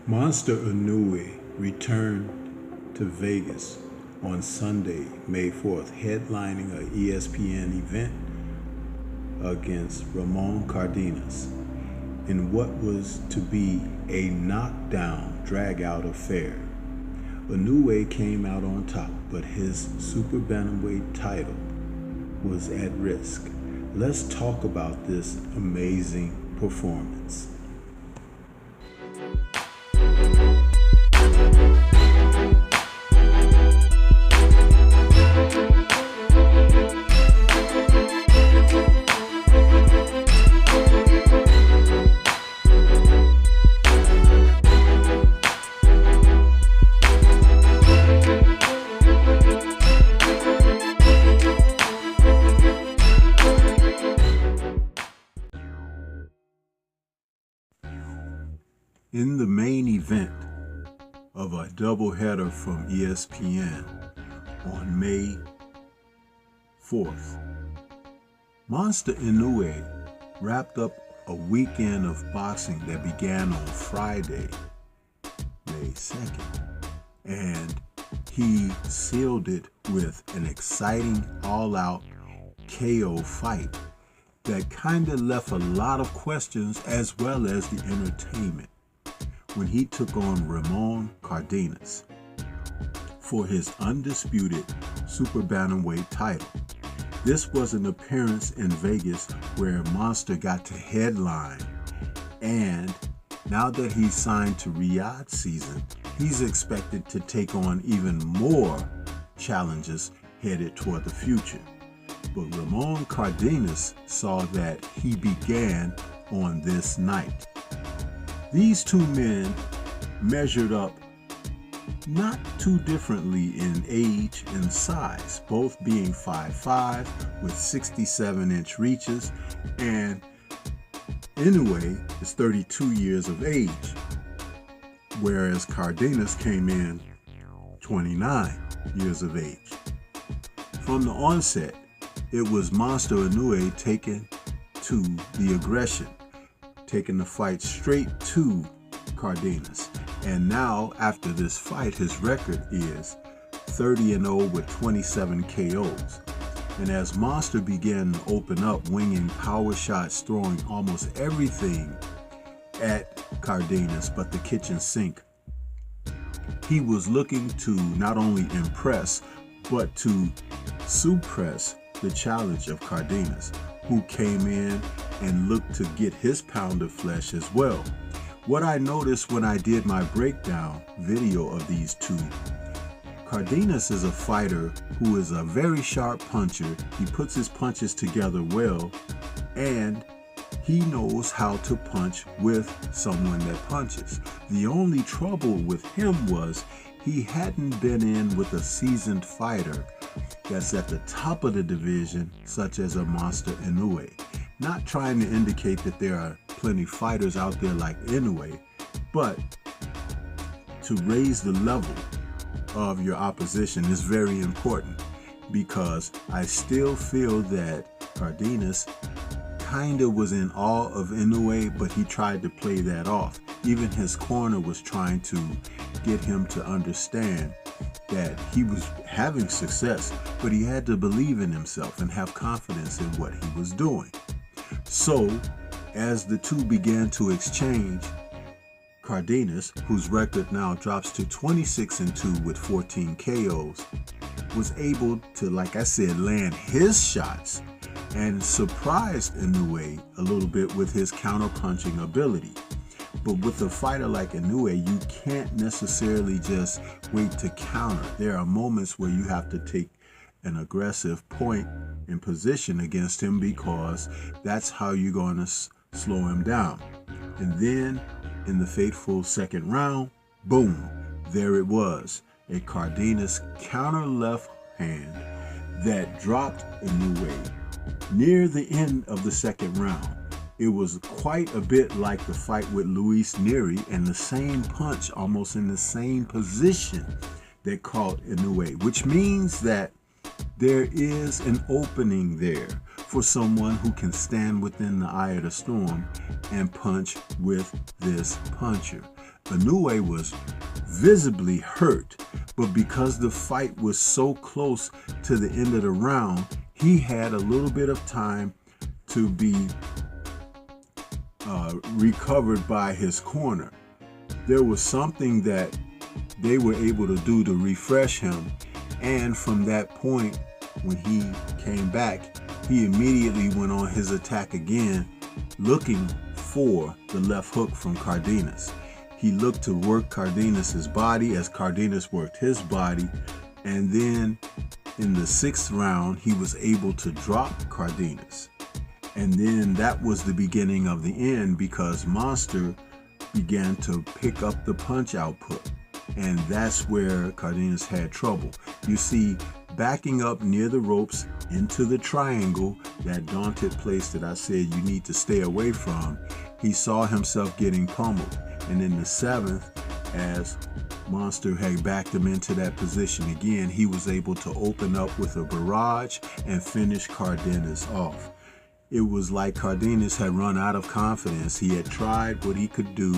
Monster Inoue returned to Vegas on Sunday, May 4th, headlining an ESPN event against Ramon Cardenas in what was to be a knockdown, drag-out affair. Inoue came out on top, but his super bantamweight title was at risk. Let's talk about this amazing performance. In the main event of a doubleheader from ESPN on May 4th, Monster Inoue wrapped up a weekend of boxing that began on Friday, May 2nd, and he sealed it with an exciting all-out KO fight that kind of left a lot of questions as well as the entertainment when he took on Ramon Cardenas for his undisputed super bantamweight title. This was an appearance in Vegas where Monster got to headline, and now that he's signed to Riyadh season, he's expected to take on even more challenges headed toward the future. But Ramon Cardenas saw that he began on this night. These two men measured up not too differently in age and size, both being 5'5" with 67-inch reaches, and Inoue is 32 years of age, whereas Cardenas came in 29 years of age. From the onset, it was Monster Inoue taking to the aggression, taking the fight straight to Cardenas. And now, after this fight, his record is 30-0 with 27 KOs. And as Monster began to open up, winging power shots, throwing almost everything at Cardenas but the kitchen sink, he was looking to not only impress, but to suppress the challenge of Cardenas, who came in and looked to get his pound of flesh as well. What I noticed when I did my breakdown video of these two, Cardenas is a fighter who is a very sharp puncher. He puts his punches together well, and he knows how to punch with someone that punches. The only trouble with him was he hadn't been in with a seasoned fighter that's at the top of the division, such as a Monster Inoue. Not trying to indicate that there are plenty fighters out there like Inoue, but to raise the level of your opposition is very important, because I still feel that Cardenas kind of was in awe of Inoue, but he tried to play that off. Even his corner was trying to get him to understand that he was having success, but he had to believe in himself and have confidence in what he was doing. So, as the two began to exchange, Cardenas, whose record now drops to 26-2 with 14 KOs, was able to, like I said, land his shots and surprised Inoue a little bit with his counter-punching ability. But with a fighter like Inoue, you can't necessarily just wait to counter. There are moments where you have to take an aggressive point and position against him, because that's how you're going to slow him down. And then in the fateful second round, boom, there it was, a Cardenas counter left hand that dropped Inoue near the end of the second round. It was quite a bit like the fight with Luis Neri, and the same punch almost in the same position that caught Inoue, which means that there is an opening there for someone who can stand within the eye of the storm and punch with this puncher. Inoue was visibly hurt, but because the fight was so close to the end of the round, he had a little bit of time to be recovered by his corner. There was something that they were able to do to refresh him, and from that point, when he came back, he immediately went on his attack again, looking for the left hook from Cardenas. He looked to work Cardenas's body as Cardenas worked his body, and then in the 6th round, he was able to drop Cardenas. And then that was the beginning of the end, because Monster began to pick up the punch output. And that's where Cardenas had trouble. You see, backing up near the ropes into the triangle, that daunted place that I said you need to stay away from, he saw himself getting pummeled. And in the 7th, as Monster had backed him into that position again, he was able to open up with a barrage and finish Cardenas off. It was like Cardenas had run out of confidence. He had tried what he could do,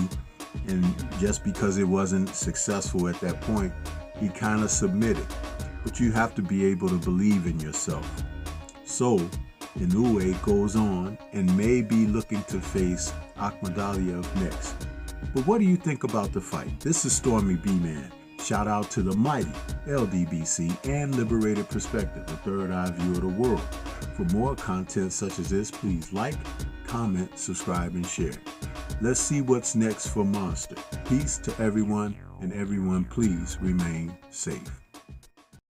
and just because it wasn't successful at that point, he kind of submitted. But you have to be able to believe in yourself. So Inoue goes on and may be looking to face Akhmadaliev next. But what do you think about the fight? This is Stormy B-Man. Shout out to the mighty LDBC and Liberated Perspective, the third eye view of the world. For more content such as this, please like, comment, subscribe, and share. Let's see what's next for Monster. Peace to everyone, and everyone please remain safe.